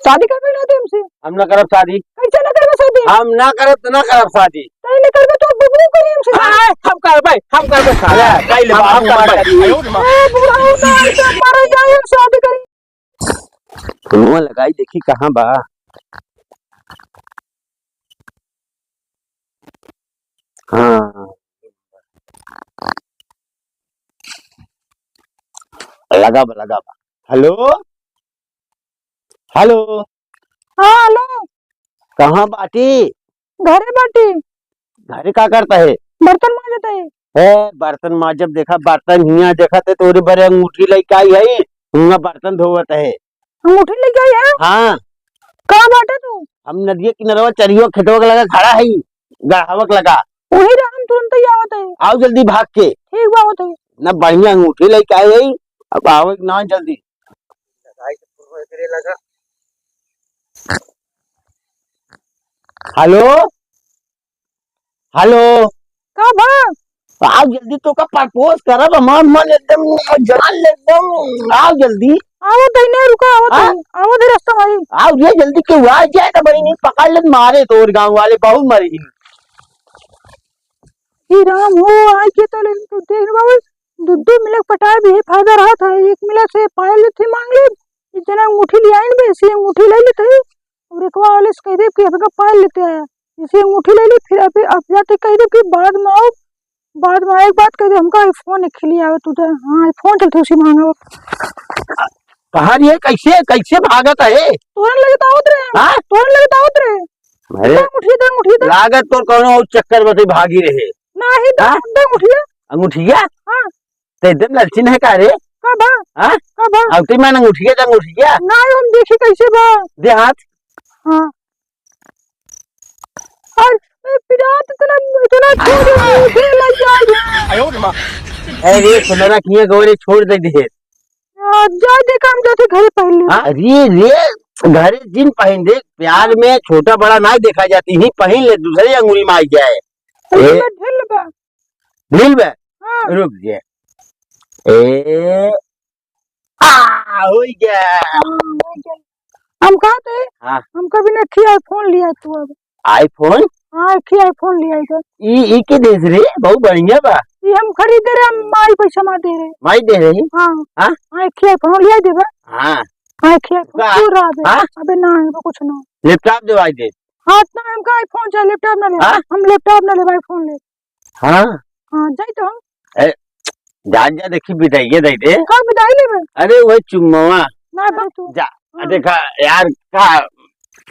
शादी कर पहले हमसे। हम ना करब शादी। कैसे ना करबे शादी? हम ना करब तो ना करब शादी। नहीं नहीं करबे तो बबू करी हमसे शादी। हम करबे शादी पहले हम करबे। ए बुढ़ा ना ऐसे मारे जाए शादी करी। फोनवा लगाई देखी कहाँ बा। हाँ लगा बा। हेलो हेलो हाँ हेलो। कहाँ बाटी? घरे बाटी। घरे का करता है? बर्तन मांजता है। बर्तन माँ जब देखा बर्तन हिया देखा थे तोरे बरे अंगूठी लेके आई है हुआ बर्तन धोवत है। अंगूठी लेके आई है? हाँ कहाँ बाटे तू? हम नदिया किनारवा चरियो खेतवा के लगा खड़ा है गढ़ावक लगा। वही रहा हम तुरंत ही आवत है। आओ जल्दी भाग के। ठीक बात है। ना बढ़िया अंगूठी लेके आई है अब आओ ना जल्दी। हेलो हेलो का बा? आओ जल्दी तो का प्रपोज करब हमार मन एकदम जान ले एकदम आओ जल्दी। आवत है नहीं रुका आवत है। आवत है रास्ता भाई। आओ ये जल्दी क्यों आ जाए तो बड़ी नहीं पकड़ ले मारे तो और गांव वाले बहुत मरे। ही राम हो आज के तो देख बाबू दूध मिलक पटाए भी है फायदा रहा था। एक मिला से पायल थे मांग ले इतना अंगूठी ले आइन बे इसी अंगूठी ले लेते और एक वाले से कह दे कि अब पायल लेते आया इसी अंगूठी ले ली फिर अब जाते कह दे कि बाद में आओ बाद में एक बात कह दे हमका आईफोन एक खिली आवे तू हाँ आईफोन चलते उसी मांगा कहा ये कैसे कैसे भागत है? तोरन लगता उतरे हाँ तोरन लगता उतरे अरे अंगूठी दे लागत तो कोनो और चक्कर में तो भागी रहे नहीं दे अंगूठी अंगूठिया। हाँ तो एकदम ललचिन है का रे? का बा हाँ का बा अब तो मैं अंगूठिया ना हम देखी कैसे बा दे हाथ। हाँ और पिरात इतना छोड़ मुझे लग जाए। अरे सुनना किए गोरे छोड़ दे दे। जा देखा हम जाते घर पहले। अरे रे घरे जिन पहन दे प्यार में छोटा बड़ा ना देखा जाती ही पहन ले दूसरी अंगुली में आई जाए। ढिल बा ढील बे हाँ रुक जाए ए हो गया। हम कहते हाँ हम कभी ने खी आईफोन लिया तू अब आईफोन। हाँ खी आईफोन लिया इधर ई के देश रे बहुत बढ़िया बा। ये हम खरीदे रहे हम माई पैसा मा दे रहे माई दे रही। हाँ हाँ हाँ खी आईफोन लिया देबा। हाँ हाँ खी आईफोन का? क्यों रहा दे हाँ? अबे ना है वो कुछ ना लैपटॉप दिवाई दे। हाँ ना हमका आईफोन चाहिए लैपटॉप ना ले हाँ? हम लैपटॉप ना ले आईफोन ले। हाँ हाँ जाई तो हम जा जा देखी बिदाइए दे दे। का विदाई लेबे? अरे वो चुम्मा ना बा तू जा देखा यार का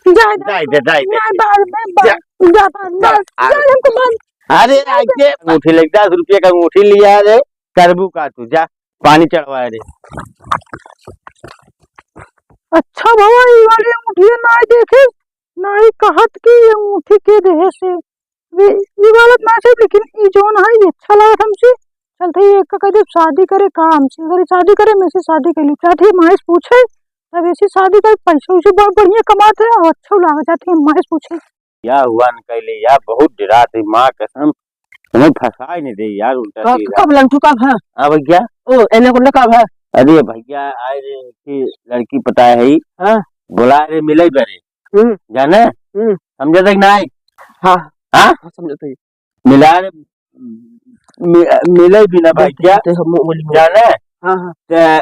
जा दाई दे ना बार में जा जा बार हमको बार अरे आके अंगूठी ले 10 रुपये का अंगूठी लिया रे करबू का तू जा पानी चढ़वा रे। अच्छा बाबा ये वाली अंगूठी ना देखे ना ही कहत की अंगूठी के देहे से ये वाला ना से लेकिन ये जोन है ये अच्छा लगा हमसे चलते ही एक कदम शादी करे काम से अगर शादी करे मैं से शादी कर ली चाहती महेश पूछे तब ऐसी शादी कर पैसे उसे बहुत बढ़िया कमाते हैं और अच्छा लगा जाते हैं महेश पूछे या हुआ न कहले यार बहुत डरा थी माँ कसम हमें फंसा ही नहीं दे यार उल्टा सीधा। कब लंटू कब है? हाँ भैया ओ एने को कब है? अरे भैया आए रे कि लड़की पता है ही हाँ बोला रे मिले बरे जाने समझे तक ना हाँ हाँ समझते मिला रे मिले भी ना भैया जाने। हाँ हाँ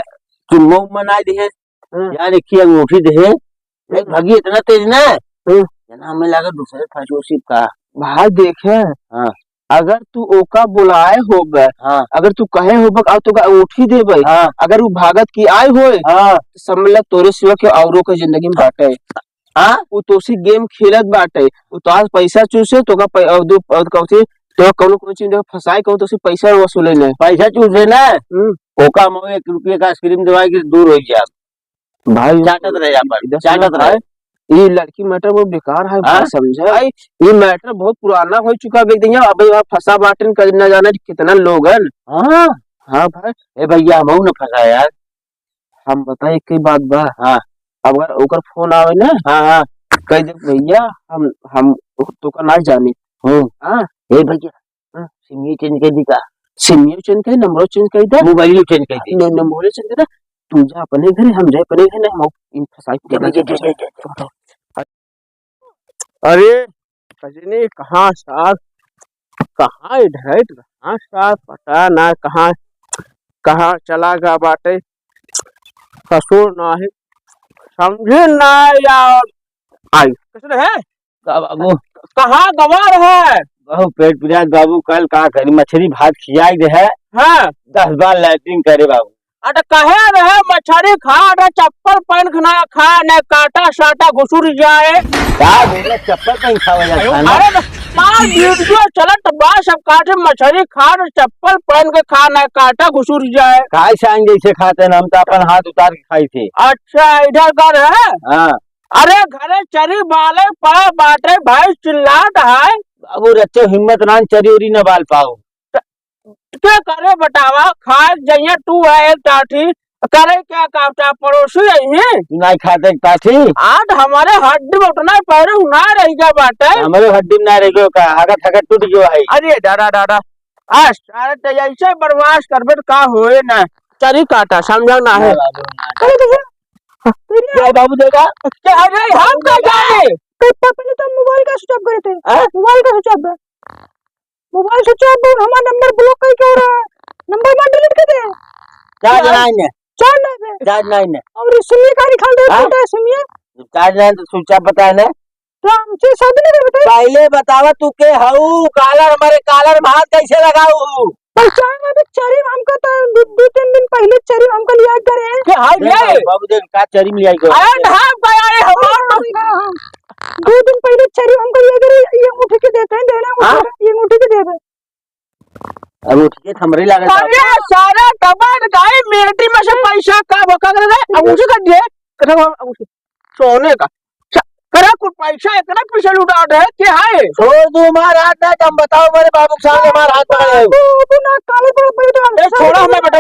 चुम्मा उम्मा ना दे यार एक अंगूठी दे भागी इतना तेज ना जना हमें लगा दूसरे फंसोसिप का भाई देखे हाँ अगर तू ओका बुलाए होगा हाँ अगर तू कहे होगा अब तो उठी देबे हाँ अगर वो भागत की आए होए हाँ तो समझ तोरे सिवा के औरों के जिंदगी में बाटे हाँ वो तोसी गेम खेलत बाटे वो तो आज पैसा चूसे तो का कौसी तो कोनो चीज फसाए कहूं तो पैसा वसूले नहीं पैसा चूसे ना ओका मो 1 रुपये का आइसक्रीम दवाई के दूर हो जा भाई चाटत रहे यहाँ चाटत रहे। ये लड़की मैटर बहुत बेकार है हाँ? समझे भाई ये मैटर बहुत पुराना हो चुका है अब फंसा बाटन कर न जाना कितना लोग है। हाँ हाँ भाई ए भैया हम न फंसा यार हम बताए कई बात बा। हाँ अगर ओकर फोन आवे ना हाँ हाँ कह दे भैया हम तो का ना जानी हाँ ए भैया सिम चेंज कर दी का सिम चेंज कर नंबर चेंज कर दे मोबाइल चेंज कर दी नंबर चेंज कर दे तू जा अपने घर, हम जाए अपने घर, हम इन फसाई। अरे कजनी कहाँ साथ, कहाँ इधर कहाँ साथ, पता ना कहाँ कहाँ चला गया बाटे। ससुर नाही समझे ना यार। आई किसने है का बाबू कहाँ गवार है। बहु पेट पिरात बाबू, कल का करी मछली भात खियाई दे है, हाँ 10 बार लैट्रिन करे बाबू। अरे कहे रहे मछली खा, अरे चप्पल पहन के ना खा, न काटा साटा घुसुर जाए। का बोले चप्पल पहन खावे जा खाना। अरे मार वीडियो चलत बा, सब काटे मछली खा, चप्पल पहन के खा, न काटा घुसुर जाए। खाए सांग जैसे खाते हैं, हम तो अपन हाथ उतार के खाई थे। अच्छा इधर कर है। हाँ अरे घरे चरी बाले पड़ा बाटे, भाई चिल्लात है। बाबू रच्चे हिम्मत ना चरी उरी न बाल पाओ। क्या करे बतावा, खाए जाइए तू है एक टाठी, करे क्या काटा पड़ोसी है। तू नहीं खाते ताठी, आज हमारे हड्डी में उतना पैर ना रह गया बाटे। हमारे हड्डी में ना रह गयो का, आगत हगत टूट गयो है। अरे दादा दादा आज अरे तो ऐसे बर्बाद करबे तो का होए ना, चरी काटा समझा ना है। तेरी बाबू देगा अरे हम क्या जाने। पहले तो मोबाइल का स्विच ऑफ करे थे, मोबाइल का switch off, mobile switch off, हमारा नंबर ब्लॉक कर क्यों रहा है, नंबर मान डिलीट कर दे। चार्ज नहीं है, चार नहीं है चार्ज नहीं है, और सिम का निकाल दे, छोटा सिम। चार्ज नहीं तो स्विच ऑफ बता है ना। तो हमसे शादी नहीं करते, पहले बतावा तू के हऊ कालर, हमारे कालर में हाथ कैसे लगाऊ। पहचान में भी चरी हमको तो 2-3 दिन पहले चरी हमको लिया करे। क्या हाल है बाबू देख का चरी में आई गयो। अरे हम गया रे हमारा 2 दिन पहले चरी हमको लिया करे, ये मुट्ठी के देते हैं, देना ये मुट्ठी के देवे। अब उठिए थमरी लागत। अरे सारा दबान गाय मिलिट्री में से पैसा का बका कर दे, अब उसे कर दे कर सोने का करा कुछ पैसा इतना पैसा लुटा है क्या है। छोड़ दू हमारा हाथ ना, हम बताओ मेरे बाबू के सामने हमारा हाथ पकड़े। तू ना काले पर पड़े तो हम छोड़ा हमें बेटा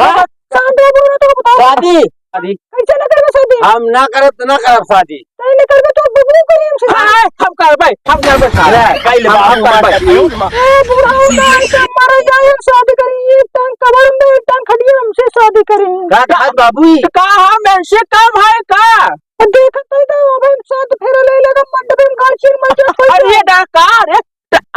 शांत रहो, बोलो तो बताओ शादी शादी कैसे ना करबे शादी, हम ना करब तो ना करब शादी। नहीं ना करबे तो बबू करी हमसे। हम कर भाई, हम कर भाई सारा कल हम कर भाई। ए बुढ़ा होगा ऐसे मारा जाए, शादी करेंगे, टांग कबर में टांग खड़िए, हमसे शादी करेंगे। का बाबू कहा मैं से कम है का। देखत तो अबे साथ फेरा ले लगा मंडप में गाड़ी मच। अरे ये डाकार है,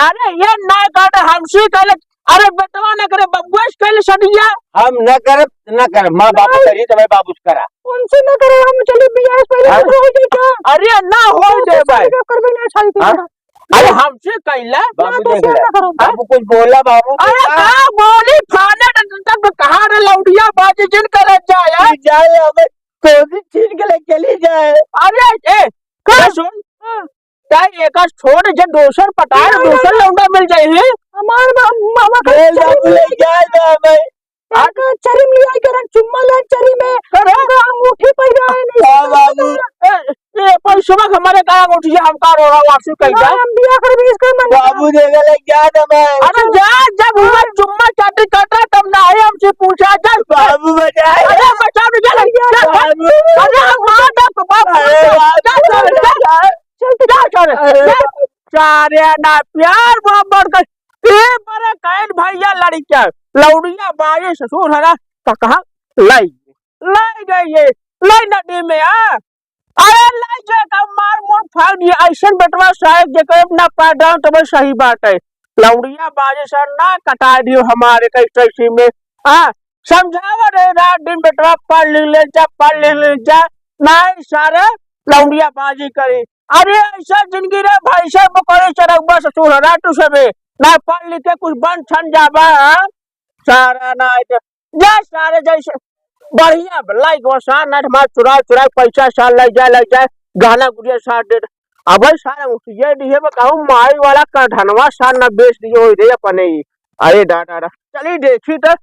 अरे ये ना काट हमसे कल, अरे बेटवा न करे बबुएश कल सदिया। हम न करब माँ बाबू करी तो मैं बाबू से करा। उनसे न करे, हम चले बियाह पहले हो जाए क्या। अरे ना हो जाए भाई, करबे ना शादी हाँ? अरे हमसे कैला बाबू देख ले, बाबू कुछ बोला बाबू। अरे का बोली फाने तब कहां रे लौडिया बाजी जिन करे जाए जाए हमें कोई चीज के लिए चली जाए। अरे ए का सुन ताई एक छोड़ जे दोसर पटार दोसर लौंडा मिल जाए है। हमार मामा का ले जाए ना हमें आका चरी में लिया करन, चुम्मा ले चरी में करे अंगूठी पहिरा है नहीं बाबू। ए पैसा हमारे का उठी हम का रो रहा वापस कह जा। हम बियाह करबे इसका मन। बाबू देगा ले जा हमें। अरे जा जब हुआ चुम्मा चाटी काटा तब ना है हमसे पूछा जा। बाबू बचाए। अरे बचा भी जा बाबू अरे मां का बाप चल सारे ना प्यार मोहब्बत का बड़े कैन भैया लड़कियां लौड़िया बाये ससुर हरा तो कहा लाई गई लाई नदी में आ। अरे लाई जे का मार मोर फाड़ दिए ऐसा बेटवा शायद जे के ना पाडा तो सही बात है। लौड़िया बाजे सर ना कटा दियो हमारे कैसे में हां समझावा रे रात दिन बेटवा पढ़ ले जा नहीं सारे लौड़िया बाजी करे। अरे ऐसा जिंदगी रे भाई साहब करे चरगबा ससुर हरा तू सबे ना पढ़ लिख के कुछ बन छन जाबा सारा ना जा सारे जैसे बढ़िया लाइक वसा ना हमार चुरा पैसा साल लग जाए गहना गुड़िया साथ दे। अब सारा ये दिए कहूं माई वाला कढ़नवा साल ना बेच दिए हो रे अपने। अरे दादा चली देखी तो